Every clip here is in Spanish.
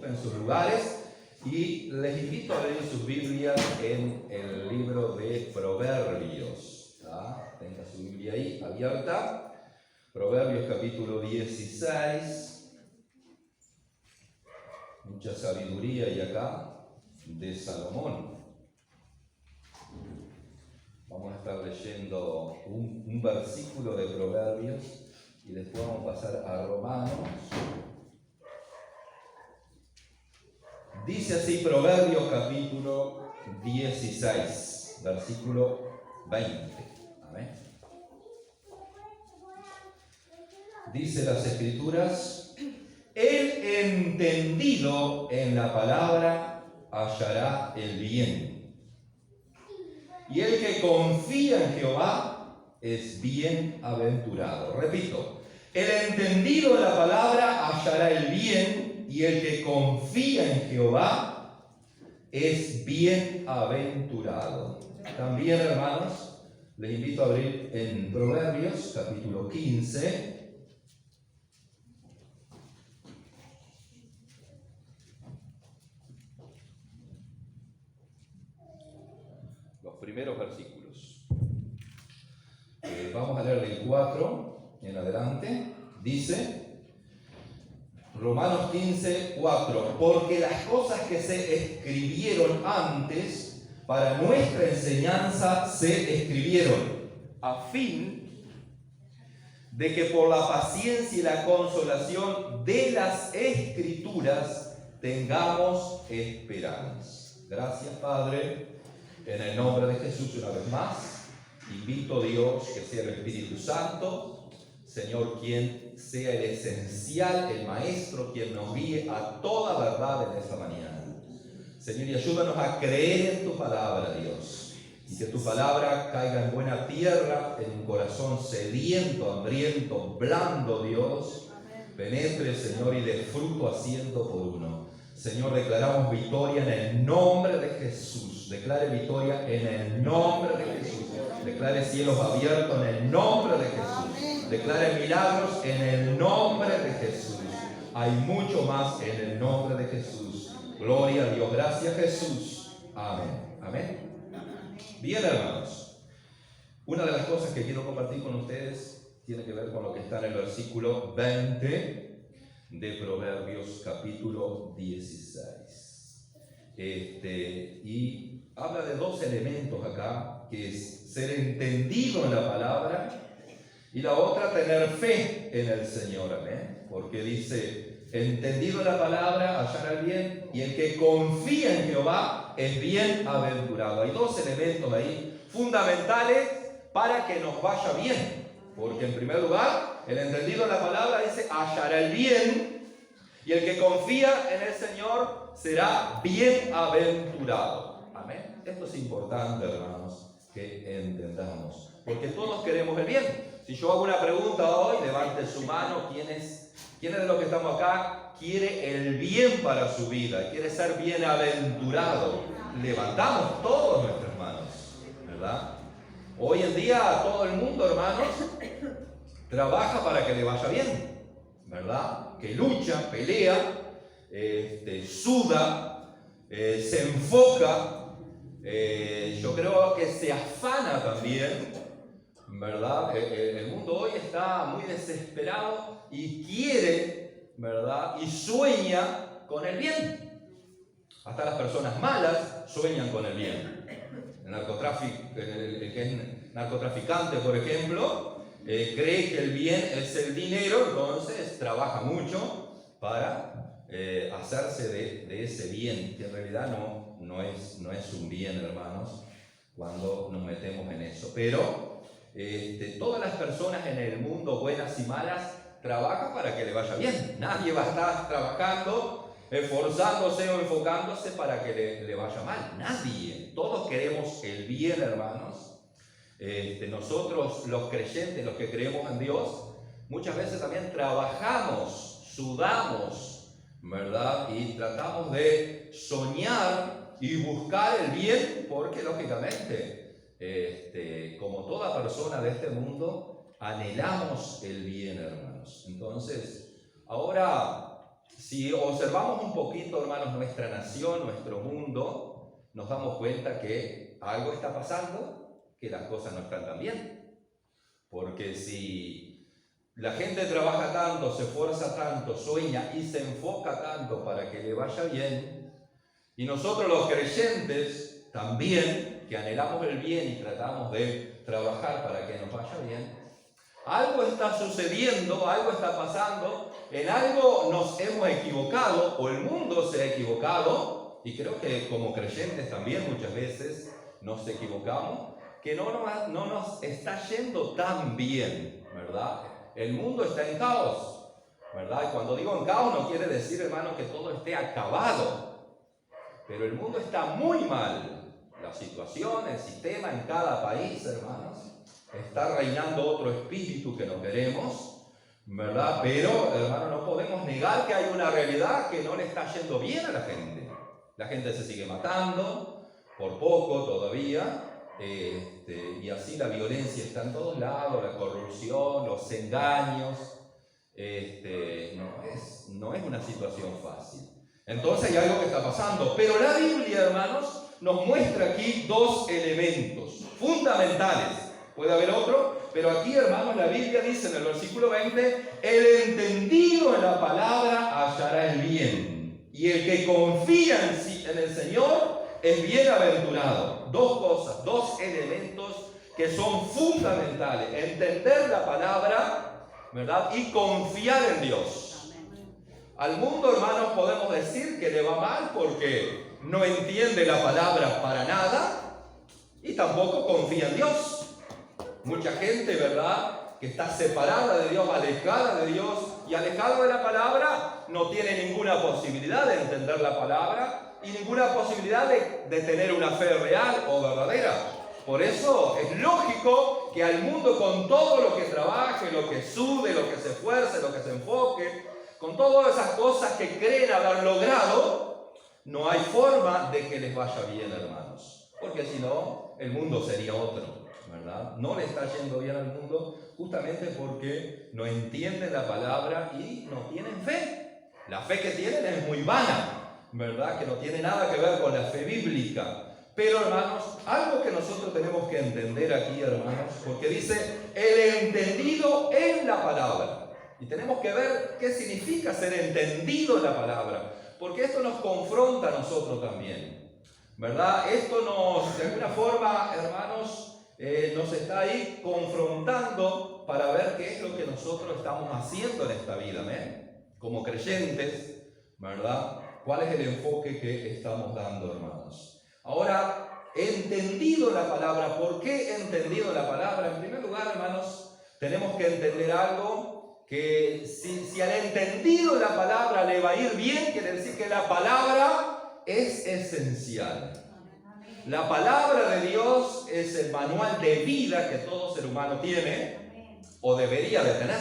ocupen sus lugares y les invito a leer sus Biblias en el libro de Proverbios. ¿Tá? Tenga su Biblia ahí abierta. Proverbios capítulo 16. Mucha sabiduría hay acá de Salomón. Vamos a estar leyendo un versículo de Proverbios y después vamos a pasar a Romanos. Dice así Proverbios capítulo 16, versículo 20. Amén. Dice las Escrituras: el entendido en la palabra hallará el bien, y el que confía en Jehová es bienaventurado. Repito, el entendido en la palabra hallará el bien, y el que confía en Jehová es bienaventurado. También, hermanos, les invito a abrir en Proverbios capítulo 15. Los primeros versículos. Vamos a leer del 4 en adelante. Dice Romanos 15, 4: porque las cosas que se escribieron antes para nuestra enseñanza se escribieron, a fin de que por la paciencia y la consolación de las Escrituras tengamos esperanza. Gracias, Padre. En el nombre de Jesús, una vez más, invito a Dios que sea el Espíritu Santo, Señor, quien sea el esencial, el Maestro, quien nos guíe a toda verdad en esta mañana. Señor, y ayúdanos a creer en tu palabra, Dios, y que tu palabra caiga en buena tierra, en un corazón sediento, hambriento, blando, Dios. Penetre, Señor, y dé fruto a 100 por uno. Señor, declaramos victoria en el nombre de Jesús. Declare victoria en el nombre de Jesús. Declare cielos abiertos en el nombre de Jesús. Declare milagros en el nombre de Jesús. Hay mucho más en el nombre de Jesús. Gloria a Dios. Gracias, Jesús. Amén. Amén. Bien, hermanos. Una de las cosas que quiero compartir con ustedes tiene que ver con lo que está en el versículo 20 de Proverbios capítulo 16. Y habla de dos elementos acá, que es ser entendido en la palabra y la otra, tener fe en el Señor. Amén. Porque dice, entendido en la palabra hallará el bien, y el que confía en Jehová es bienaventurado. Hay dos elementos ahí fundamentales para que nos vaya bien. Porque en primer lugar, el entendido en la palabra dice hallará el bien, y el que confía en el Señor será bienaventurado. Amén. Esto es importante, hermanos, que entendamos, porque todos queremos el bien. Si yo hago una pregunta hoy, levante su mano. ¿Quién de los que estamos acá quiere el bien para su vida? ¿Quiere ser bienaventurado? Levantamos todas nuestras manos, ¿verdad? Hoy en día todo el mundo, hermanos, trabaja para que le vaya bien, ¿verdad? Que lucha, pelea, suda, se enfoca, yo creo que se afana también, ¿verdad? El mundo hoy está muy desesperado y quiere, ¿verdad? Y sueña con el bien. Hasta las personas malas sueñan con el bien. El que es narcotraficante, por ejemplo, cree que el bien es el dinero, entonces trabaja mucho para hacerse de ese bien, que en realidad no es un bien, hermanos, cuando nos metemos en eso. Pero todas las personas en el mundo, buenas y malas, trabajan para que le vaya bien. Nadie va a estar trabajando, esforzándose o enfocándose para que le vaya mal. Nadie. Todos queremos el bien, hermanos. Nosotros, los creyentes, los que creemos en Dios, muchas veces también trabajamos, sudamos, ¿verdad? Y tratamos de soñar y buscar el bien, porque lógicamente, como toda persona de este mundo, anhelamos el bien, hermanos. Entonces, ahora si observamos un poquito, hermanos, nuestra nación, nuestro mundo, nos damos cuenta que algo está pasando, que las cosas no están tan bien. Porque si la gente trabaja tanto, se esfuerza tanto, sueña y se enfoca tanto para que le vaya bien, y nosotros los creyentes también, que anhelamos el bien y tratamos de trabajar para que nos vaya bien, algo está sucediendo, algo está pasando, en algo nos hemos equivocado o el mundo se ha equivocado, y creo que como creyentes también muchas veces nos equivocamos, que no nos está yendo tan bien, ¿verdad? El mundo está en caos, ¿verdad? Y cuando digo en caos no quiere decir, hermano, que todo esté acabado, pero el mundo está muy mal. La situación, el sistema en cada país, hermanos, está reinando otro espíritu que no queremos, ¿verdad? Pero, hermano, no podemos negar que hay una realidad que no le está yendo bien a la gente. La gente se sigue matando, por poco todavía, y así la violencia está en todos lados, la corrupción, los engaños, no es una situación fácil. Entonces hay algo que está pasando, pero la Biblia, hermanos, nos muestra aquí dos elementos fundamentales. Puede haber otro, pero aquí, hermanos, la Biblia dice en el versículo 20, el entendido en la palabra hallará el bien, y el que confía en el Señor es bienaventurado. Dos cosas, dos elementos que son fundamentales: entender la palabra, ¿verdad? Y confiar en Dios. Al mundo, hermanos, podemos decir que le va mal porque no entiende la palabra para nada y tampoco confía en Dios. Mucha gente, ¿verdad?, que está separada de Dios, alejada de Dios y alejada de la palabra, no tiene ninguna posibilidad de entender la palabra y ninguna posibilidad de tener una fe real o verdadera. Por eso es lógico que al mundo, con todo lo que trabaje, lo que sude, lo que se esfuerce, lo que se enfoque, con todas esas cosas que creen haber logrado, no hay forma de que les vaya bien, hermanos. Porque si no, el mundo sería otro, ¿verdad? No le está yendo bien al mundo justamente porque no entienden la palabra y no tienen fe. La fe que tienen es muy vana, ¿verdad? Que no tiene nada que ver con la fe bíblica. Pero, hermanos, algo que nosotros tenemos que entender aquí, hermanos, porque dice el entendido en la palabra. Y tenemos que ver qué significa ser entendido en la palabra, porque esto nos confronta a nosotros también, ¿verdad? Esto nos, de alguna forma, hermanos, nos está ahí confrontando para ver qué es lo que nosotros estamos haciendo en esta vida, ¿eh? Como creyentes, ¿verdad? ¿Cuál es el enfoque que estamos dando, hermanos? Ahora, entendido la palabra. ¿Por qué entendido la palabra? En primer lugar, hermanos, tenemos que entender algo, que si al entendido la palabra le va a ir bien, quiere decir que la palabra es esencial. La palabra de Dios es el manual de vida que todo ser humano tiene o debería de tener,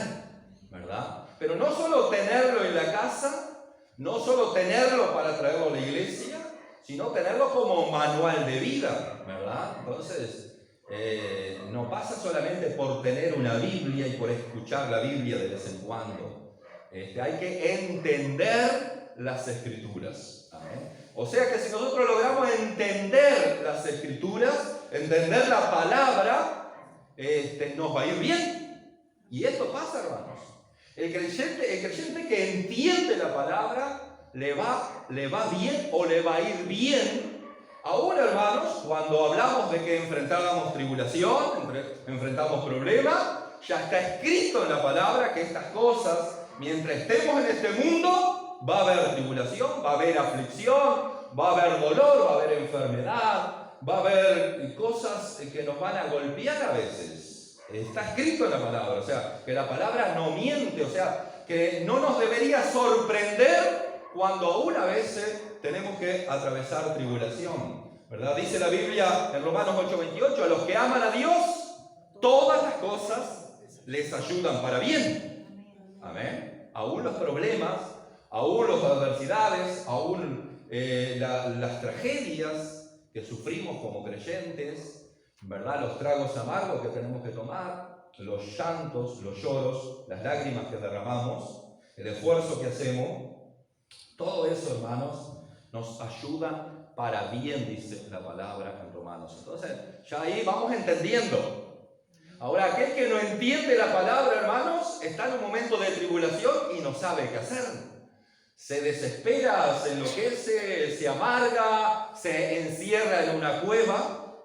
¿verdad? Pero no solo tenerlo en la casa, no solo tenerlo para traerlo a la iglesia, sino tenerlo como manual de vida, ¿verdad? Entonces, no pasa solamente por tener una Biblia y por escuchar la Biblia de vez en cuando. Hay que entender las Escrituras. ¿Amén? O sea que si nosotros logramos entender las Escrituras, entender la palabra, nos va a ir bien. Y esto pasa, hermanos. El creyente que entiende la palabra le va bien o le va a ir bien. Aún, hermanos, cuando hablamos de que enfrentábamos tribulación, enfrentamos problemas, ya está escrito en la palabra que estas cosas, mientras estemos en este mundo, va a haber tribulación, va a haber aflicción, va a haber dolor, va a haber enfermedad, va a haber cosas que nos van a golpear a veces. Está escrito en la palabra, o sea, que la palabra no miente, o sea, que no nos debería sorprender cuando aún a veces tenemos que atravesar tribulación, ¿verdad? Dice la Biblia en Romanos 8:28, a los que aman a Dios, todas las cosas les ayudan para bien. Amén. Aún los problemas, aún las adversidades, aún las tragedias que sufrimos como creyentes, ¿verdad? Los tragos amargos que tenemos que tomar, los llantos, los lloros, las lágrimas que derramamos, el esfuerzo que hacemos, Todo eso, hermanos, nos ayuda para bien, dice la palabra en Romanos. Entonces, ya ahí vamos entendiendo. Ahora, aquel que no entiende la palabra, hermanos, está en un momento de tribulación y no sabe qué hacer. Se desespera, se enloquece, se amarga, se encierra en una cueva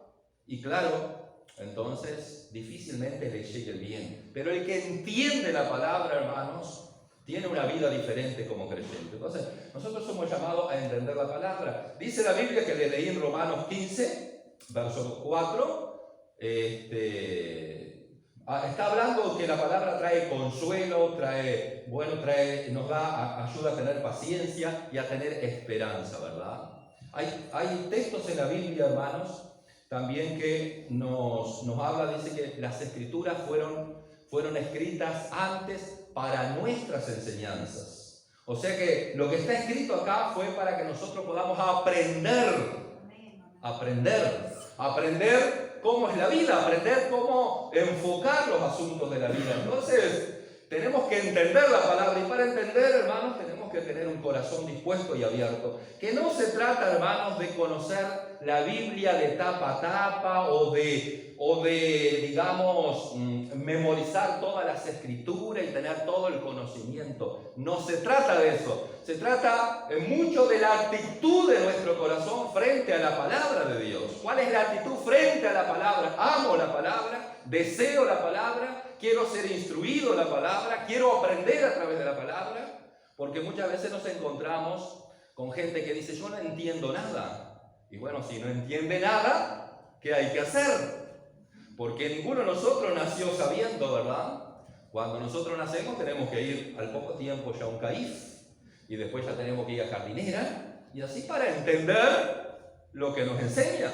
y claro, entonces difícilmente le llegue el bien. Pero el que entiende la palabra, hermanos, tiene una vida diferente como creyente. Entonces, nosotros somos llamados a entender la palabra. Dice la Biblia que le leí en Romanos 15, verso 4, está hablando que la palabra trae consuelo, nos ayuda a tener paciencia y a tener esperanza, ¿verdad? Hay textos en la Biblia, hermanos, también que nos habla, dice que las escrituras fueron escritas antes para nuestras enseñanzas. O sea que lo que está escrito acá fue para que nosotros podamos aprender cómo es la vida, aprender cómo enfocar los asuntos de la vida. Entonces, tenemos que entender la palabra y para entender, hermanos, tenemos que tener un corazón dispuesto y abierto. Que no se trata, hermanos, de conocer la Biblia de tapa a tapa o de digamos, memorizar todas las escrituras y tener todo el conocimiento. No se trata de eso. Se trata mucho de la actitud de nuestro corazón frente a la palabra de Dios. ¿Cuál es la actitud frente a la palabra? Amo la palabra, deseo la palabra, quiero ser instruido en la palabra, quiero aprender a través de la palabra, porque muchas veces nos encontramos con gente que dice, yo no entiendo nada. Y bueno, si no entiende nada, ¿qué hay que hacer? Porque ninguno de nosotros nació sabiendo, ¿verdad? Cuando nosotros nacemos tenemos que ir al poco tiempo ya a un CAIF y después ya tenemos que ir a jardinera y así para entender lo que nos enseña.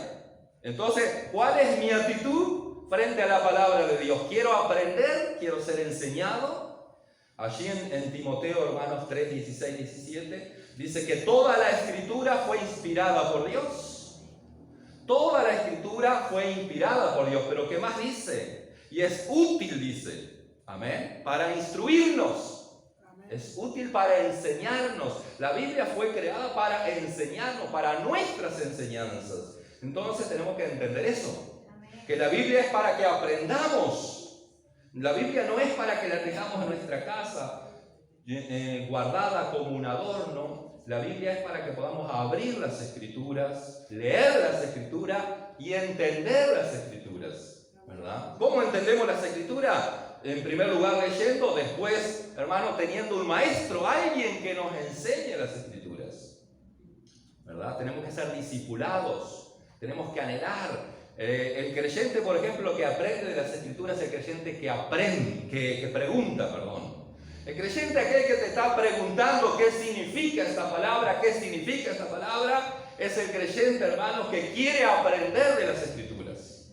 Entonces, ¿cuál es mi actitud frente a la palabra de Dios? ¿Quiero aprender? ¿Quiero ser enseñado? Allí en Timoteo, hermanos 3, 16, 17, dice que toda la escritura fue inspirada por Dios. Toda la escritura fue inspirada por Dios, pero ¿qué más dice? Y es útil, dice, amén, para instruirnos. Amén. Es útil para enseñarnos. La Biblia fue creada para enseñarnos, para nuestras enseñanzas. Entonces tenemos que entender eso. Amén. Que la Biblia es para que aprendamos. La Biblia no es para que la tengamos en nuestra casa guardada como un adorno. La Biblia es para que podamos abrir las Escrituras, leer las Escrituras y entender las Escrituras, ¿verdad? ¿Cómo entendemos las Escrituras? En primer lugar leyendo, después, hermano, teniendo un maestro, alguien que nos enseñe las Escrituras, ¿verdad? Tenemos que ser discipulados, tenemos que anhelar. El creyente, por ejemplo, que aprende de las Escrituras, es el creyente que pregunta, perdón. El creyente, aquel que te está preguntando qué significa esta palabra, es el creyente, hermanos, que quiere aprender de las Escrituras.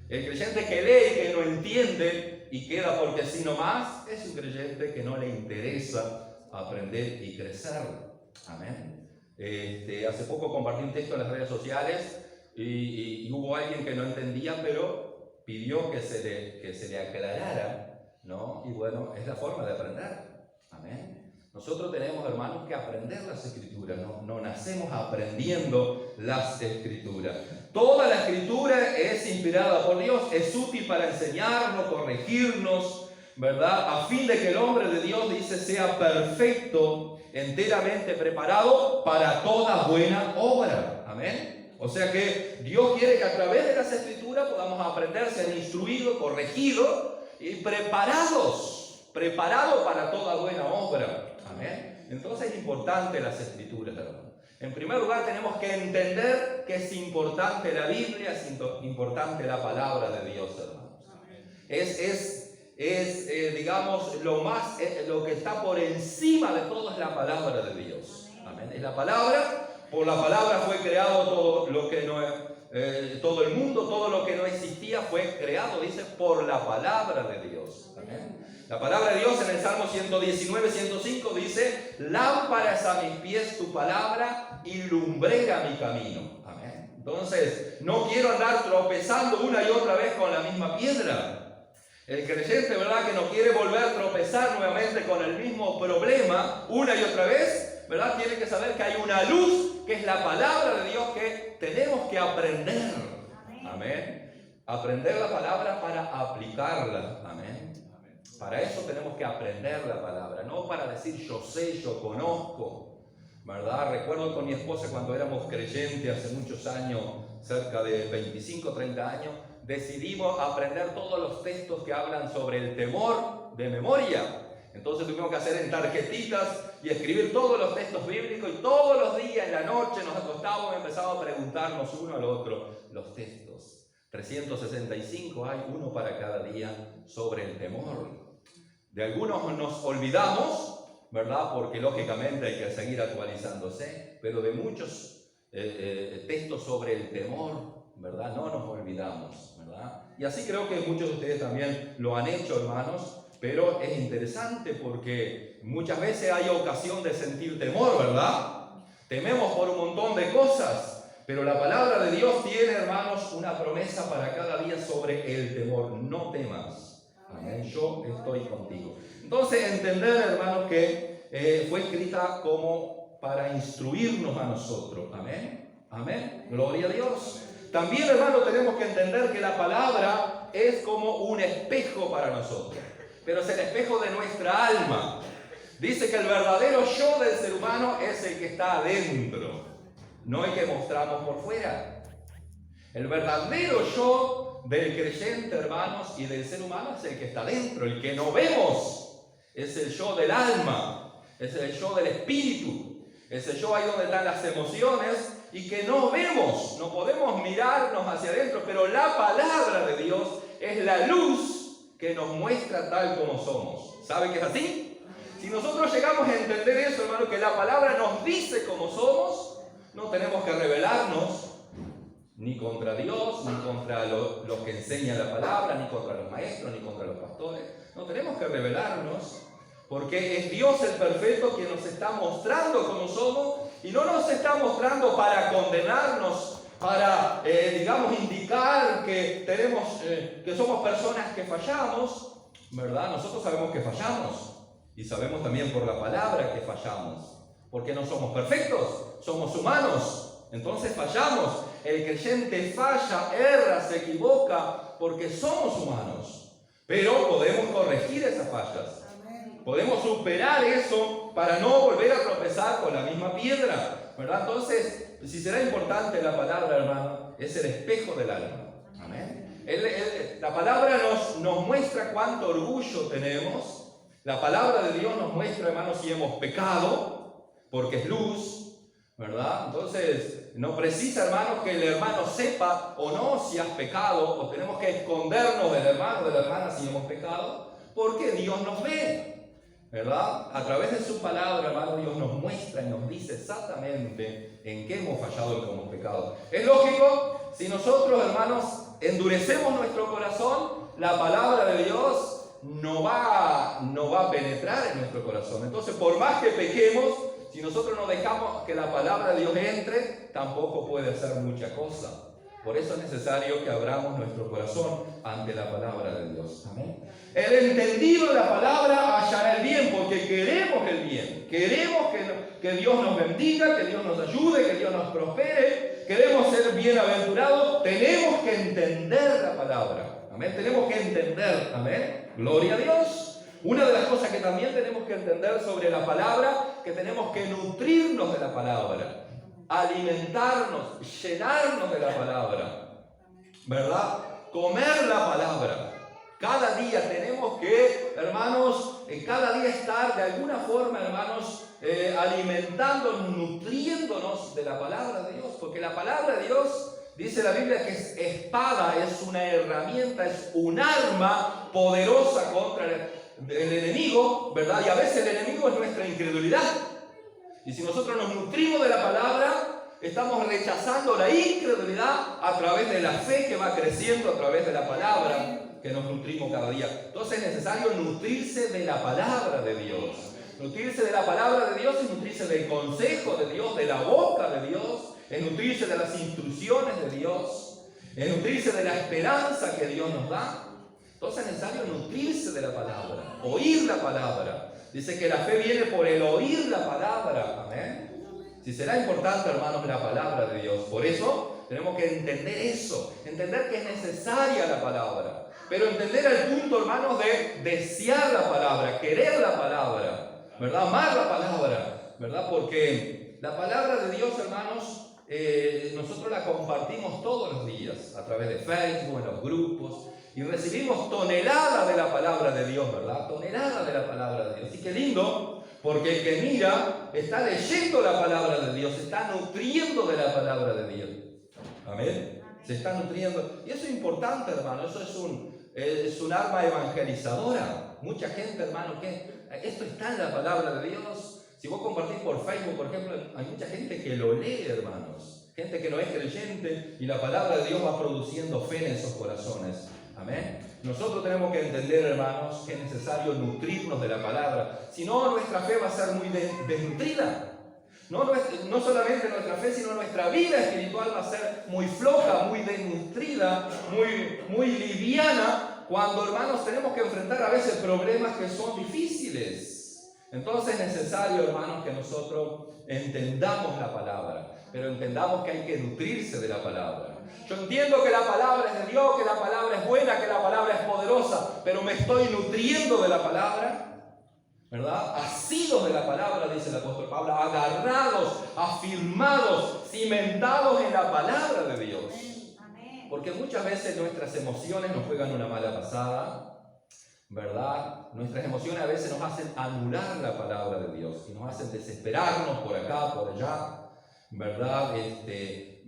El creyente que lee y que no entiende y queda porque sí nomás, es un creyente que no le interesa aprender y crecer. Amén. Hace poco compartí un texto en las redes sociales y hubo alguien que no entendía, pero pidió que se le aclarara, ¿no? Y bueno, es la forma de aprender. Amén. Nosotros tenemos, hermanos, que aprender las Escrituras. No nacemos aprendiendo las Escrituras. Toda la Escritura es inspirada por Dios, es útil para enseñarnos, corregirnos, ¿verdad? A fin de que el hombre de Dios, dice, sea perfecto, enteramente preparado para toda buena obra. Amén. O sea que Dios quiere que a través de las Escrituras podamos aprender, ser instruidos, corregidos y preparados para toda buena obra. Amén. Entonces es importante las Escrituras, hermano. En primer lugar tenemos que entender que es importante la Biblia, es importante la palabra de Dios, hermanos. Digamos, lo que está por encima de todo es la palabra de Dios. Amén. Es la palabra. Por la palabra fue creado todo el mundo, todo lo que no existía fue creado, dice, por la palabra de Dios. Amén. La palabra de Dios en el Salmo 119, 105 dice, lámpara es a mis pies tu palabra y lumbrera mi camino. Amén. Entonces, no quiero andar tropezando una y otra vez con la misma piedra. El creyente, ¿verdad?, que no quiere volver a tropezar nuevamente con el mismo problema una y otra vez, ¿verdad? Tiene que saber que hay una luz, que es la palabra de Dios, que tenemos que aprender. Amén. Aprender la palabra para aplicarla. Amén. Para eso tenemos que aprender la palabra, no para decir yo sé, yo conozco, ¿verdad? Recuerdo con mi esposa cuando éramos creyentes hace muchos años, cerca de 25, 30 años, decidimos aprender todos los textos que hablan sobre el temor de memoria. Entonces tuvimos que hacer en tarjetitas y escribir todos los textos bíblicos, y todos los días en la noche nos acostábamos y empezamos a preguntarnos uno al otro los textos. 365 hay, uno para cada día, sobre el temor. De algunos nos olvidamos, ¿verdad? Porque lógicamente hay que seguir actualizándose, pero de muchos textos sobre el temor, ¿verdad? No nos olvidamos, ¿verdad? Y así creo que muchos de ustedes también lo han hecho, hermanos, pero es interesante porque muchas veces hay ocasión de sentir temor, ¿verdad? Tememos por un montón de cosas, pero la palabra de Dios tiene, hermanos, una promesa para cada día sobre el temor. No temas. Amén. Yo estoy contigo. Entonces, entender, hermanos, que fue escrita como para instruirnos a nosotros. Amén. Amén. Gloria a Dios. También, hermanos, tenemos que entender que la palabra es como un espejo para nosotros, pero es el espejo de nuestra alma. Dice que el verdadero yo del ser humano es el que está adentro, no el que mostramos por fuera. El verdadero yo del creyente, hermanos, y del ser humano es el que está dentro, el que no vemos. Es el yo del alma, es el yo del espíritu, es el yo ahí donde están las emociones y que no vemos, no podemos mirarnos hacia adentro, pero la palabra de Dios es la luz que nos muestra tal como somos. ¿Sabe que es así? Si nosotros llegamos a entender eso, hermano, que la palabra nos dice cómo somos, no tenemos que rebelarnos ni contra Dios, ni contra los que enseñan la palabra, ni contra los maestros, ni contra los pastores. No tenemos que rebelarnos, porque es Dios el perfecto quien nos está mostrando cómo somos, y no nos está mostrando para condenarnos, para, digamos, indicar que que somos personas que fallamos, ¿verdad? Nosotros sabemos que fallamos, y sabemos también por la palabra que fallamos, porque no somos perfectos, somos humanos. Entonces fallamos, el creyente falla, erra, se equivoca, porque somos humanos. Pero podemos corregir esas fallas, podemos superar eso para no volver a tropezar con la misma piedra, ¿verdad? Entonces, si será importante la palabra, hermano, es el espejo del alma. Amén. La palabra nos muestra cuánto orgullo tenemos. La palabra de Dios nos muestra, hermano, si hemos pecado, porque es luz, ¿verdad? Entonces, no precisa, hermanos, que el hermano sepa o no si has pecado, o tenemos que escondernos del hermano o de la hermana si hemos pecado, porque Dios nos ve, ¿verdad? A través de su palabra, hermano, Dios nos muestra y nos dice exactamente en qué hemos fallado y cómo hemos pecado. Es lógico, si nosotros, hermanos, endurecemos nuestro corazón, la palabra de Dios no va a penetrar en nuestro corazón. Entonces, por más que pequemos, si nosotros no dejamos que la palabra de Dios entre, tampoco puede hacer mucha cosa. Por eso es necesario que abramos nuestro corazón ante la palabra de Dios. Amén. El entendido de la palabra hallará el bien, porque queremos el bien. Queremos que Dios nos bendiga, que Dios nos ayude, que Dios nos prospere. Queremos ser bienaventurados. Tenemos que entender la palabra. Amén. Tenemos que entender. Amén. Gloria a Dios. Una de las cosas que también tenemos que entender sobre la palabra, que tenemos que nutrirnos de la palabra, alimentarnos, llenarnos de la palabra, ¿verdad? Comer la palabra. Cada día tenemos que, hermanos, cada día estar de alguna forma, hermanos, alimentándonos, nutriéndonos de la palabra de Dios, porque la palabra de Dios, dice la Biblia, que es espada, es una herramienta, es un arma poderosa contra el enemigo, ¿verdad? Y a veces el enemigo es nuestra incredulidad. Y si nosotros nos nutrimos de la palabra, estamos rechazando la incredulidad a través de la fe que va creciendo a través de la palabra que nos nutrimos cada día. Entonces es necesario nutrirse de la palabra de Dios. Nutrirse de la palabra de Dios es nutrirse del consejo de Dios, de la boca de Dios, es nutrirse de las instrucciones de Dios, es nutrirse de la esperanza que Dios nos da. Entonces es necesario nutrirse de la palabra, oír la palabra, Dice que la fe viene por el oír la palabra. Amén. Si será importante, hermanos, la palabra de Dios. Por eso tenemos que entender eso. Entender que es necesaria la palabra. Pero entender el punto, hermanos, de desear la palabra, querer la palabra, ¿verdad? Amar la palabra, ¿verdad? Porque la palabra de Dios, hermanos, nosotros la compartimos todos los días a través de Facebook, en los grupos, y recibimos toneladas de la palabra de Dios, ¿verdad? Toneladas de la palabra de Dios. Y qué lindo, porque el que mira está leyendo la palabra de Dios, se está nutriendo de la palabra de Dios. Amén. Se está nutriendo. Y eso es importante, hermano. Eso es un arma evangelizadora. Mucha gente, hermano, que esto está en la palabra de Dios. Si vos compartís por Facebook, por ejemplo, hay mucha gente que lo lee, hermanos. Gente que no es creyente y la palabra de Dios va produciendo fe en esos corazones. Amén. Nosotros tenemos que entender, hermanos, que es necesario nutrirnos de la palabra. Si no, nuestra fe va a ser muy desnutrida. No solamente nuestra fe, sino nuestra vida espiritual va a ser muy floja, muy desnutrida, muy liviana, cuando, hermanos, tenemos que enfrentar a veces problemas que son difíciles. Entonces es necesario, hermanos, que nosotros entendamos la palabra, pero entendamos que hay que nutrirse de la palabra. Yo entiendo que la palabra es de Dios, que la palabra es buena, que la palabra es poderosa, pero me estoy nutriendo de la palabra, ¿verdad? Asidos de la palabra, dice el apóstol Pablo, agarrados, afirmados, cimentados en la palabra de Dios. Porque muchas veces nuestras emociones nos juegan una mala pasada, ¿verdad? Nuestras emociones a veces nos hacen anular la palabra de Dios y nos hacen desesperarnos por acá, por allá, ¿verdad?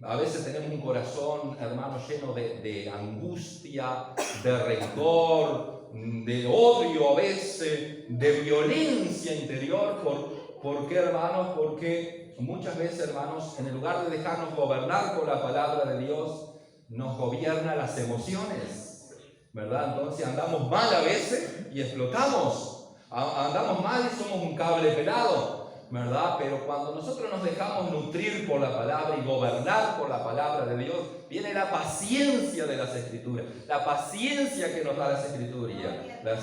A veces tenemos un corazón, hermano, lleno de angustia, de rencor, de odio a veces, de violencia interior. ¿Por qué, hermanos? Porque muchas veces, hermanos, en el lugar de dejarnos gobernar por la palabra de Dios, nos gobierna las emociones, ¿verdad? Entonces andamos mal a veces y explotamos. Andamos mal y somos un cable pelado, ¿verdad? Pero cuando nosotros nos dejamos nutrir por la palabra y gobernar por la palabra de Dios, viene la paciencia de las Escrituras, la paciencia que nos da las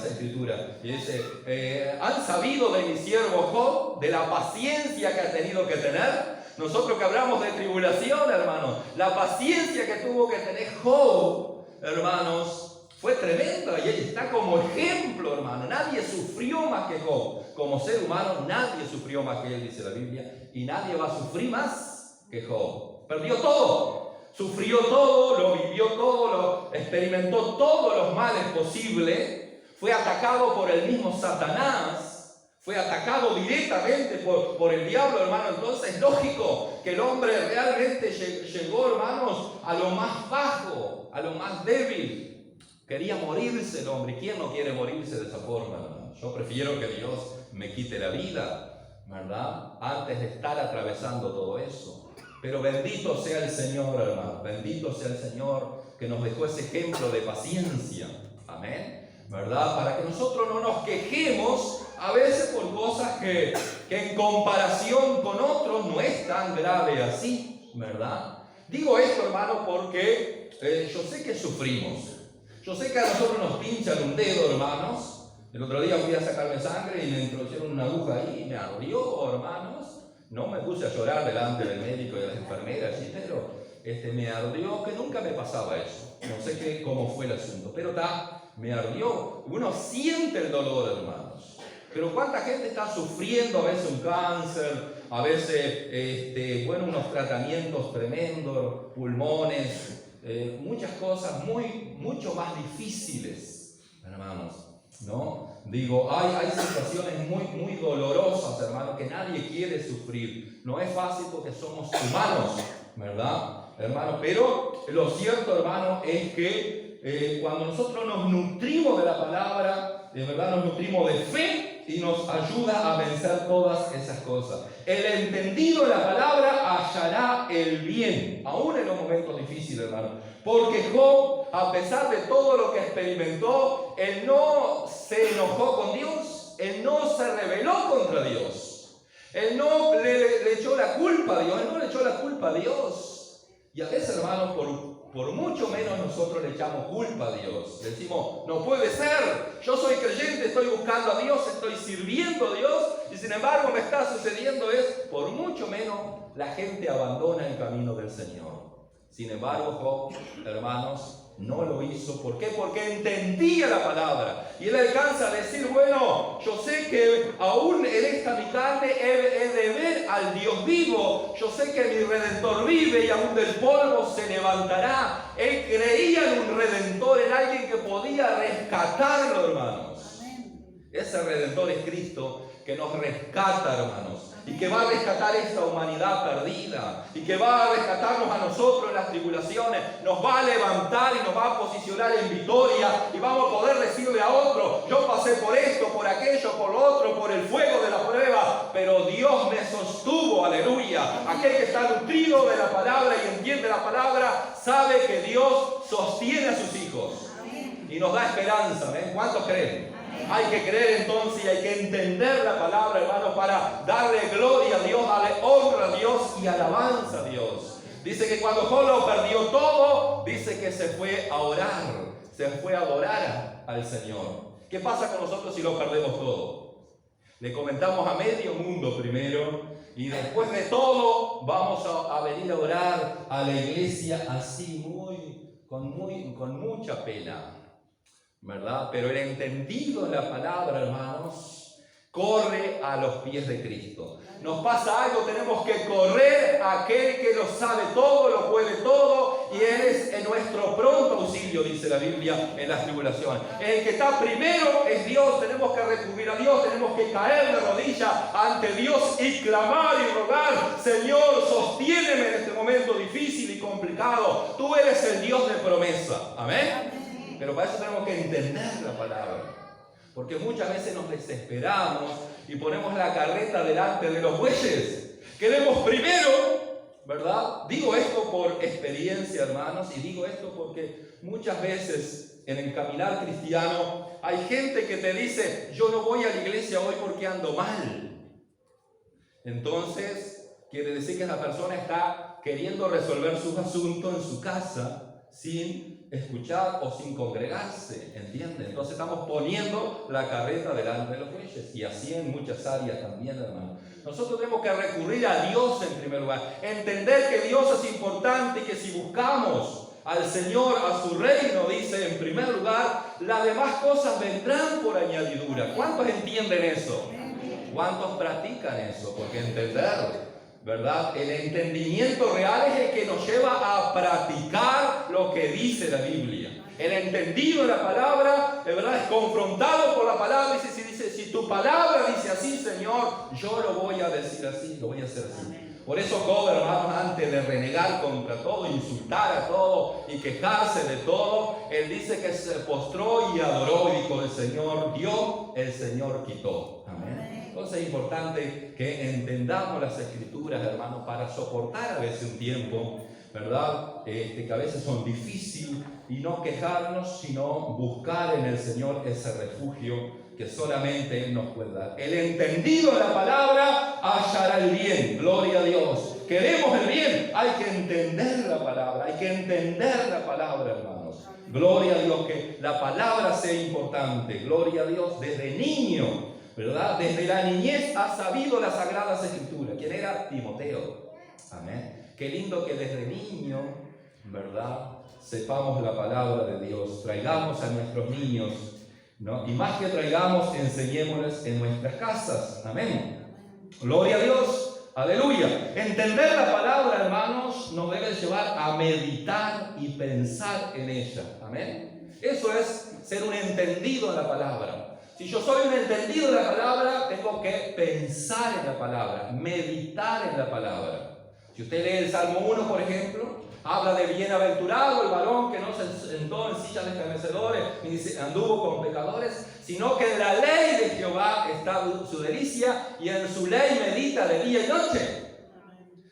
Escrituras. Y dice, ¿han sabido de mi siervo Job, de la paciencia que ha tenido que tener? Nosotros que hablamos de tribulación, hermanos, la paciencia que tuvo que tener Job, hermanos, fue tremenda y él está como ejemplo, hermano. Nadie sufrió más que Job. Como ser humano, nadie sufrió más que él, dice la Biblia, y nadie va a sufrir más que Job. Perdió todo, sufrió todo, lo vivió todo, lo experimentó todos los males posibles, fue atacado por el mismo Satanás. Fue atacado directamente por el diablo, hermano. Entonces es lógico que el hombre realmente llegó, hermanos, a lo más bajo, a lo más débil. Quería morirse el hombre. ¿Quién no quiere morirse de esa forma, hermano? Yo prefiero que Dios me quite la vida, ¿verdad? Antes de estar atravesando todo eso. Pero bendito sea el Señor, hermano. Bendito sea el Señor que nos dejó ese ejemplo de paciencia. Amén. ¿Verdad? Para que nosotros no nos quejemos a veces por cosas que en comparación con otros no es tan grave así, ¿verdad? Digo esto, hermano, porque yo sé que sufrimos. Yo sé que a nosotros nos pinchan un dedo, hermanos. El otro día fui a sacarme sangre y me introdujeron una aguja ahí y me ardió, hermanos. No me puse a llorar delante del médico y de las enfermeras, ¿sí? Pero me ardió, que nunca me pasaba eso. No sé cómo fue el asunto, pero me ardió. Uno siente el dolor, hermanos. Pero cuánta gente está sufriendo a veces un cáncer, a veces unos tratamientos tremendos, pulmones, muchas cosas mucho más difíciles, hermanos, ¿no? Digo, hay situaciones muy dolorosas, hermanos, que nadie quiere sufrir. No es fácil porque somos humanos, ¿verdad, hermano? Pero lo cierto, hermano, es que cuando nosotros nos nutrimos de la palabra, de verdad nos nutrimos de fe, y nos ayuda a vencer todas esas cosas. El entendido de la palabra hallará el bien, aún en los momentos difíciles, hermano. Porque Job, a pesar de todo lo que experimentó, él no se enojó con Dios, él no se rebeló contra Dios, él no le echó la culpa a Dios, él no le echó la culpa a Dios. Y a veces, hermano, por mucho menos nosotros le echamos culpa a Dios. Le decimos, no puede ser, yo soy creyente, estoy buscando a Dios, estoy sirviendo a Dios, y sin embargo me está sucediendo por mucho menos la gente abandona el camino del Señor. Sin embargo, Job, hermanos, no lo hizo. ¿Por qué? Porque entendía la palabra. Y él alcanza a decir, bueno, yo sé que aún en esta mi carne he de ver al Dios vivo. Yo sé que mi Redentor vive y aún del polvo se levantará. Él creía en un Redentor, en alguien que podía rescatarlo, hermanos. Ese Redentor es Cristo, que nos rescata, hermanos, y que va a rescatar esta humanidad perdida, y que va a rescatarnos a nosotros en las tribulaciones, nos va a levantar y nos va a posicionar en victoria, y vamos a poder decirle a otro, yo pasé por esto, por aquello, por lo otro, por el fuego de la prueba, pero Dios me sostuvo, aleluya. Aquel que está nutrido de la palabra y entiende la palabra, sabe que Dios sostiene a sus hijos, y nos da esperanza, ¿eh? ¿Cuántos creen? Hay que creer entonces y hay que entender la palabra, hermanos, para darle gloria a Dios, darle honra a Dios y alabanza a Dios. Dice que cuando Job lo perdió todo, dice que se fue a orar, se fue a adorar al Señor. ¿Qué pasa con nosotros si lo perdemos todo? Le comentamos a medio mundo primero y después de todo vamos a venir a orar a la iglesia así con mucha pena, ¿verdad? Pero el entendido en la palabra, hermanos, corre a los pies de Cristo. Nos pasa algo, tenemos que correr a aquel que lo sabe todo, lo puede todo, y Él es en nuestro pronto auxilio, dice la Biblia, en las tribulaciones. El que está primero es Dios, tenemos que recurrir a Dios, tenemos que caer de rodillas ante Dios y clamar y rogar, Señor, sostiéneme en este momento difícil y complicado. Tú eres el Dios de promesa. Amén. Pero para eso tenemos que entender la palabra, porque muchas veces nos desesperamos y ponemos la carreta delante de los bueyes. Queremos primero, ¿verdad? Digo esto por experiencia, hermanos, y digo esto porque muchas veces en el caminar cristiano hay gente que te dice, yo no voy a la iglesia hoy porque ando mal. Entonces, quiere decir que esa persona está queriendo resolver sus asuntos en su casa sin escuchar o sin congregarse, ¿entienden? Entonces estamos poniendo la carreta delante de los bueyes, y así en muchas áreas también, hermano. Nosotros tenemos que recurrir a Dios en primer lugar, entender que Dios es importante y que si buscamos al Señor, a su reino, dice en primer lugar, las demás cosas vendrán por añadidura. ¿Cuántos entienden eso? ¿Cuántos practican eso? Porque entender, ¿verdad? El entendimiento real es el que nos lleva a practicar lo que dice la Biblia. El entendido de la palabra, de verdad, es confrontado por la palabra y dice, si tu palabra dice así, Señor, yo lo voy a decir así, lo voy a hacer así. Por eso Job, hermanos, antes de renegar contra todo, insultar a todo y quejarse de todo, él dice que se postró y adoró y dijo, el Señor dio, el Señor quitó. Amén. Entonces es importante que entendamos las Escrituras, hermanos, para soportar a veces un tiempo, ¿verdad? Que a veces son difíciles, y no quejarnos, sino buscar en el Señor ese refugio que solamente Él nos puede dar. El entendido de la palabra hallará el bien. Gloria a Dios. Queremos el bien, hay que entender la palabra, hay que entender la palabra, hermanos. Gloria a Dios, que la palabra sea importante. Gloria a Dios, desde niño, ¿verdad? Desde la niñez ha sabido las Sagradas Escrituras. ¿Quién era? Timoteo. Amén. Qué lindo que desde niño, ¿verdad?, sepamos la palabra de Dios. Traigamos a nuestros niños, ¿no? Y más que traigamos, enseñémosles en nuestras casas. Amén. Gloria a Dios. Aleluya. Entender la palabra, hermanos, nos debe llevar a meditar y pensar en ella. Amén. Eso es ser un entendido de la palabra. Si yo soy un entendido de la palabra, tengo que pensar en la palabra, meditar en la palabra. Si usted lee el Salmo 1, por ejemplo, habla de bienaventurado el varón que no se sentó en sillas de escarnecedores ni anduvo con pecadores, sino que en la ley de Jehová está su delicia y en su ley medita de día y noche.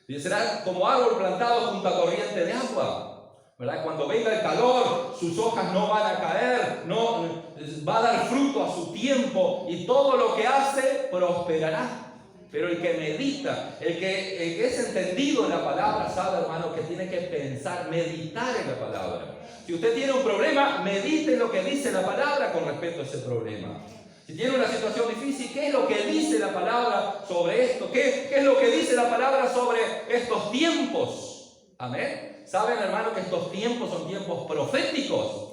Y será como árbol plantado junto a corriente de agua, ¿verdad? Cuando venga el calor, sus hojas no van a caer, no va a dar fruto a su tiempo y todo lo que hace prosperará. Pero el que medita, el que es entendido en la palabra, sabe, hermano, que tiene que pensar, meditar en la palabra. Si usted tiene un problema, medite en lo que dice la palabra con respecto a ese problema. Si tiene una situación difícil, ¿qué es lo que dice la palabra sobre esto? ¿Qué es lo que dice la palabra sobre estos tiempos? Amén. ¿Saben, hermano, que estos tiempos son tiempos proféticos?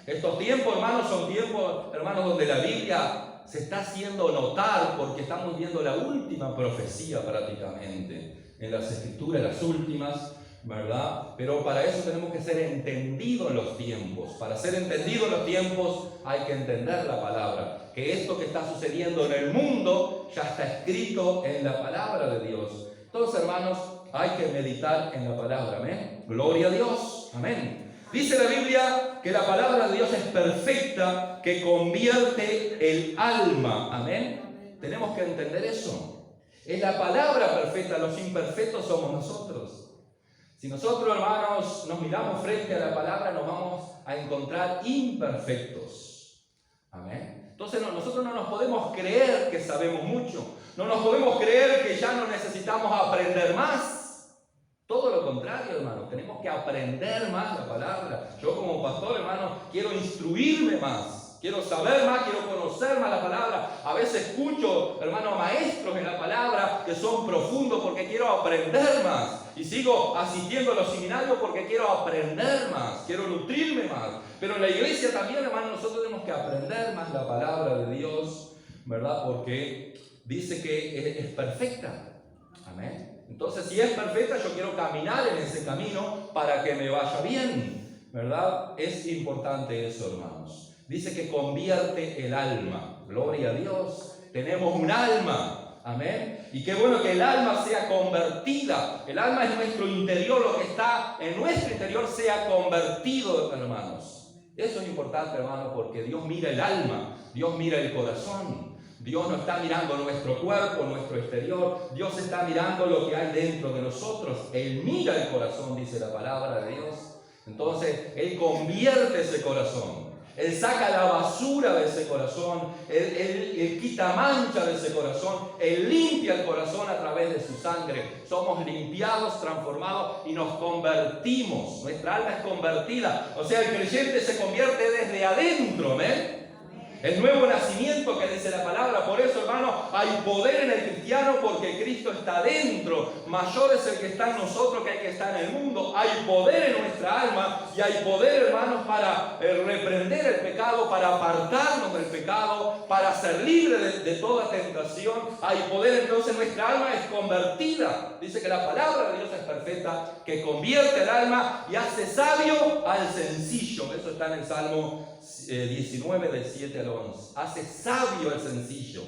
Estos tiempos, hermanos, son tiempos, hermanos, donde la Biblia se está haciendo notar porque estamos viendo la última profecía prácticamente. En las Escrituras, las últimas, ¿verdad? Pero para eso tenemos que ser entendidos en los tiempos. Para ser entendidos en los tiempos hay que entender la palabra. Que esto que está sucediendo en el mundo ya está escrito en la palabra de Dios. Entonces, hermanos, hay que meditar en la palabra. Amén. Gloria a Dios. Amén. Dice la Biblia que la palabra de Dios es perfecta, que convierte el alma. Amén. Tenemos que entender eso. Es la palabra perfecta, los imperfectos somos nosotros. Si nosotros, hermanos, nos miramos frente a la palabra, nos vamos a encontrar imperfectos. Amén. Entonces nosotros no nos podemos creer que sabemos mucho. No nos podemos creer que ya no necesitamos aprender más. Todo lo contrario, hermano, tenemos que aprender más la palabra. Yo como pastor, hermano, quiero instruirme más, quiero saber más, quiero conocer más la palabra. A veces escucho, hermano, maestros en la palabra que son profundos porque quiero aprender más. Y sigo asistiendo a los seminarios porque quiero aprender más, quiero nutrirme más. Pero en la iglesia también, hermano, nosotros tenemos que aprender más la palabra de Dios, ¿verdad? Porque dice que es perfecta. Amén. Entonces, si es perfecta, yo quiero caminar en ese camino para que me vaya bien, ¿verdad? Es importante eso, hermanos. Dice que convierte el alma. Gloria a Dios. Tenemos un alma. Amén. Y qué bueno que el alma sea convertida. El alma es nuestro interior, lo que está en nuestro interior sea convertido, hermanos. Eso es importante, hermanos, porque Dios mira el alma, Dios mira el corazón. Dios no está mirando nuestro cuerpo, nuestro exterior. Dios está mirando lo que hay dentro de nosotros. Él mira el corazón, dice la palabra de Dios. Entonces, Él convierte ese corazón. Él saca la basura de ese corazón. Él quita mancha de ese corazón. Él limpia el corazón a través de su sangre. Somos limpiados, transformados y nos convertimos. Nuestra alma es convertida. O sea, el creyente se convierte desde adentro, ¿amén? El nuevo nacimiento que dice la palabra. Por eso, hermano, hay poder en el cristiano porque Cristo está dentro. Mayor es el que está en nosotros que el que está en el mundo. Hay poder en nuestra alma y hay poder, hermanos, para reprender el pecado, para apartarnos del pecado, para ser libres de toda tentación. Hay poder, entonces nuestra alma es convertida. Dice que la palabra de Dios es perfecta, que convierte el alma y hace sabio al sencillo. Eso está en el Salmo 19 del 7 al 11. Hace sabio el sencillo.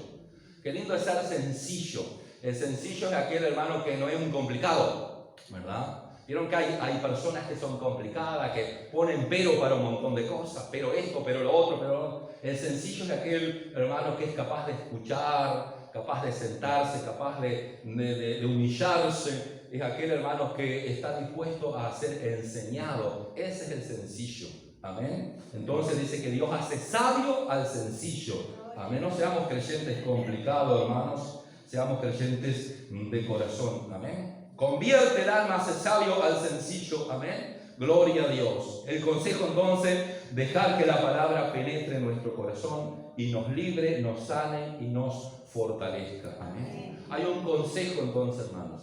Qué lindo es ser sencillo. El sencillo es aquel, hermano, que no es un complicado, ¿verdad? Vieron que hay personas que son complicadas, que ponen pero para un montón de cosas, pero esto, pero lo otro, pero lo otro. El sencillo es aquel, hermano, que es capaz de escuchar, capaz de sentarse, capaz de humillarse. Es aquel, hermano, que está dispuesto a ser enseñado. Ese es el sencillo. Amén. Entonces dice que Dios hace sabio al sencillo. Amén. No seamos creyentes complicados, hermanos. Seamos creyentes de corazón. Amén. Convierte el alma, hace sabio al sencillo. Amén. Gloria a Dios. El consejo entonces, dejar que la palabra penetre en nuestro corazón y nos libre, nos sane y nos fortalezca. Amén. Hay un consejo entonces, hermanos.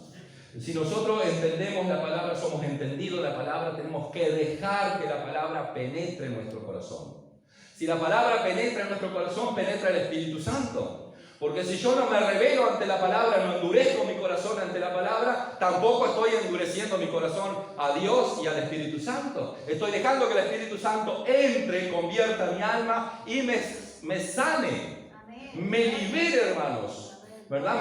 Si nosotros entendemos la palabra, somos entendidos de la palabra, tenemos que dejar que la palabra penetre en nuestro corazón. Si la palabra penetra en nuestro corazón, penetra el Espíritu Santo. Porque si yo no me revelo ante la palabra, no endurezco mi corazón ante la palabra, tampoco estoy endureciendo mi corazón a Dios y al Espíritu Santo. Estoy dejando que el Espíritu Santo entre, convierta mi alma y me sane. Amén. Me libere, hermanos. ¿Verdad?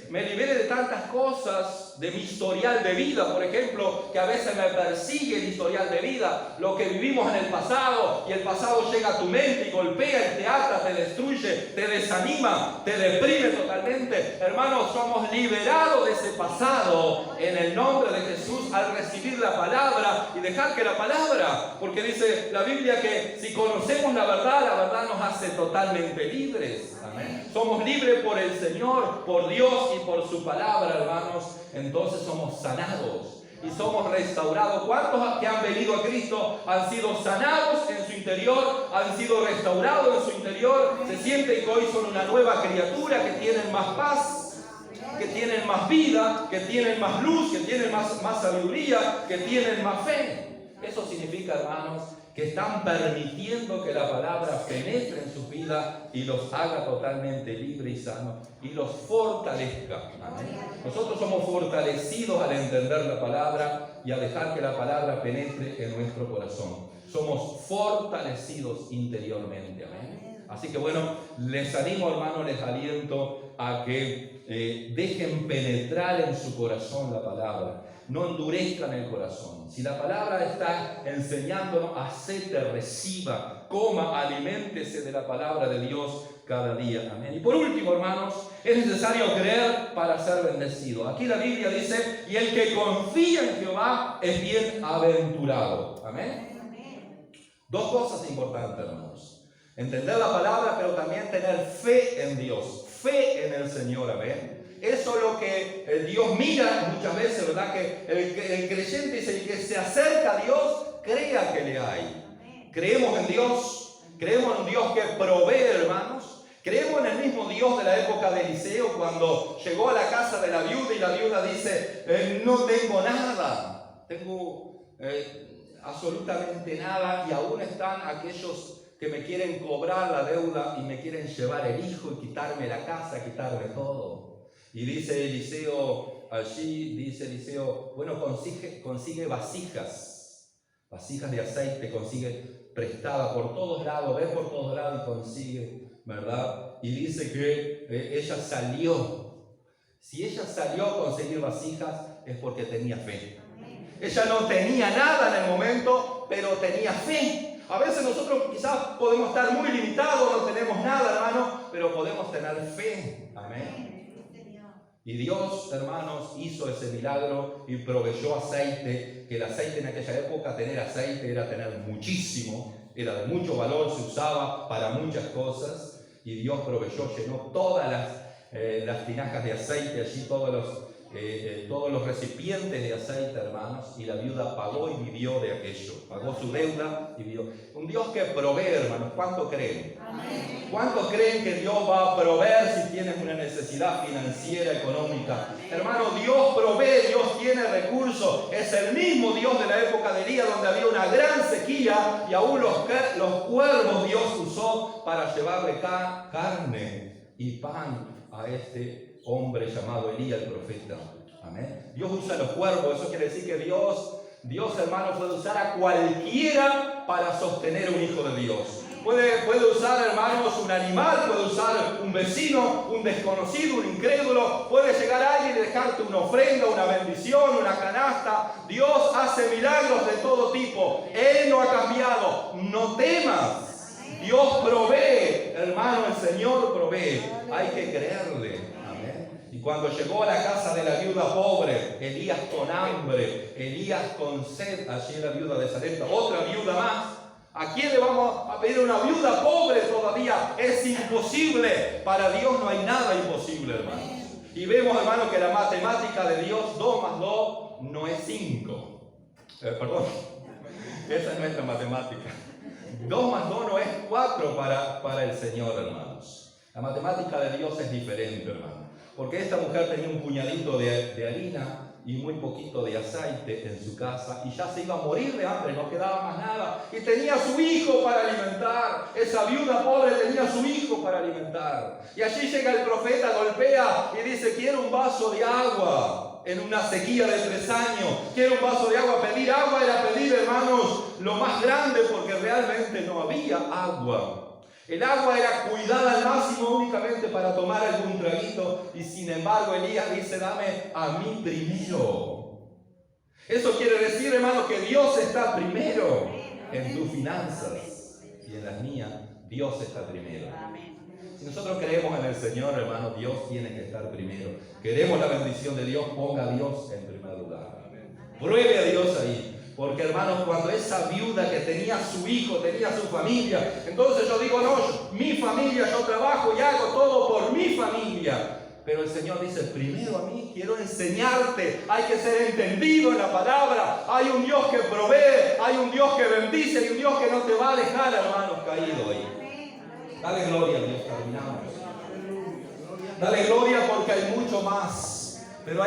Me libere de tantas cosas, de mi historial de vida, por ejemplo, que a veces me persigue el historial de vida, lo que vivimos en el pasado, y el pasado llega a tu mente y golpea y te ata, te destruye, te desanima, te deprime totalmente. Hermanos, somos liberados de ese pasado en el nombre de Jesús al recibir la palabra y dejar que la palabra, porque dice la Biblia que si conocemos la verdad nos hace totalmente libres. Amén. Somos libres por el Señor, por Dios y por su palabra, hermanos. Entonces somos sanados y somos restaurados. ¿Cuántos que han venido a Cristo han sido sanados en su interior, han sido restaurados en su interior? Se sienten que hoy son una nueva criatura, que tienen más paz, que tienen más vida, que tienen más luz, que tienen más sabiduría, que tienen más fe. Eso significa, hermanos, que están permitiendo que la palabra penetre en sus vidas y los haga totalmente libres y sanos y los fortalezca. Amén. Nosotros somos fortalecidos al entender la palabra y a dejar que la palabra penetre en nuestro corazón. Somos fortalecidos interiormente. Amén. Así que bueno, les animo, hermanos, les aliento a que dejen penetrar en su corazón la palabra. No endurezcan el corazón. Si la palabra está enseñándonos, hacete, reciba, coma, aliméntese de la palabra de Dios cada día. Amén. Y por último, hermanos, es necesario creer para ser bendecido. Aquí la Biblia dice, y el que confía en Jehová es bienaventurado. Amén. Dos cosas importantes, hermanos. Entender la palabra, pero también tener fe en Dios, fe en el Señor. Amén. Eso es lo que Dios mira muchas veces, ¿verdad? Que el creyente dice, el que se acerca a Dios, crea que le hay. Creemos en Dios, creemos en un Dios que provee, hermanos. Creemos en el mismo Dios de la época de Eliseo, cuando llegó a la casa de la viuda y la viuda dice, no tengo nada, tengo absolutamente nada, y aún están aquellos que me quieren cobrar la deuda y me quieren llevar el hijo y quitarme la casa, quitarme todo. Y dice Eliseo, bueno, consigue vasijas de aceite, consigue prestada por todos lados, ve por todos lados y consigue, ¿verdad? Y dice que ella salió. Si ella salió a conseguir vasijas es porque tenía fe. Ella no tenía nada en el momento, pero tenía fe. A veces nosotros quizás podemos estar muy limitados, no tenemos nada, hermano, pero podemos tener fe. Amén. Y Dios, hermanos, hizo ese milagro y proveyó aceite, que el aceite en aquella época, tener aceite era tener muchísimo, era de mucho valor, se usaba para muchas cosas, y Dios proveyó, llenó todas las tinajas de aceite allí, todos los recipientes de aceite, hermanos, y la viuda pagó y vivió de aquello, pagó su deuda y vivió. Un Dios que provee, hermanos. ¿Cuánto creen? Amén. ¿Cuánto creen que Dios va a proveer si tienes una necesidad financiera, económica? Hermano, Dios provee, Dios tiene recursos. Es el mismo Dios de la época de Elías, donde había una gran sequía y aún los cuervos Dios usó para llevarle carne y pan a este hombre llamado Elías, el profeta. Amén. Dios usa los cuervos. Eso quiere decir que Dios, hermano, puede usar a cualquiera para sostener un hijo de Dios. Puede usar, hermanos, un animal, puede usar un vecino, un desconocido, un incrédulo. Puede llegar alguien y dejarte una ofrenda, una bendición, una canasta. Dios hace milagros de todo tipo. Él no ha cambiado. No temas. Dios provee, hermano, el Señor provee. Hay que creerle. Amén. Y cuando llegó a la casa de la viuda pobre, Elías con hambre, Elías con sed, allí la viuda de Sarepta, otra viuda más. ¿A quién le vamos a pedir una viuda pobre todavía? Es imposible. Para Dios no hay nada imposible, hermanos. Y vemos, hermanos, que la matemática de Dios, 2 más 2, no es 5. Perdón, esa es nuestra matemática. 2 más 2 no es 4 para el Señor, hermanos. La matemática de Dios es diferente, hermano. Porque esta mujer tenía un puñadito de harina y muy poquito de aceite en su casa y ya se iba a morir de hambre, no quedaba más nada. Y tenía a su hijo para alimentar. Esa viuda pobre tenía a su hijo para alimentar. Y allí llega el profeta, golpea y dice, quiero un vaso de agua. En una sequía de 3 años, quiero un vaso de agua. Pedir agua era pedir, hermanos, lo más grande, porque realmente no había agua. El agua era cuidada al máximo únicamente para tomar algún traguito. Y sin embargo Elías dice, dame a mí primero. Eso quiere decir, hermano, que Dios está primero en tus finanzas. Y en las mías, Dios está primero. Si nosotros creemos en el Señor, hermano, Dios tiene que estar primero. Queremos la bendición de Dios, ponga a Dios en primer lugar. Pruebe a Dios ahí. Porque, hermanos, cuando esa viuda que tenía su hijo, tenía su familia, entonces yo digo, no, mi familia, yo trabajo y hago todo por mi familia. Pero el Señor dice, primero a mí, quiero enseñarte. Hay que ser entendido en la palabra. Hay un Dios que provee, hay un Dios que bendice, hay un Dios que no te va a dejar, hermanos, caído ahí. Dale gloria a Dios, terminamos. Dale gloria porque hay mucho más.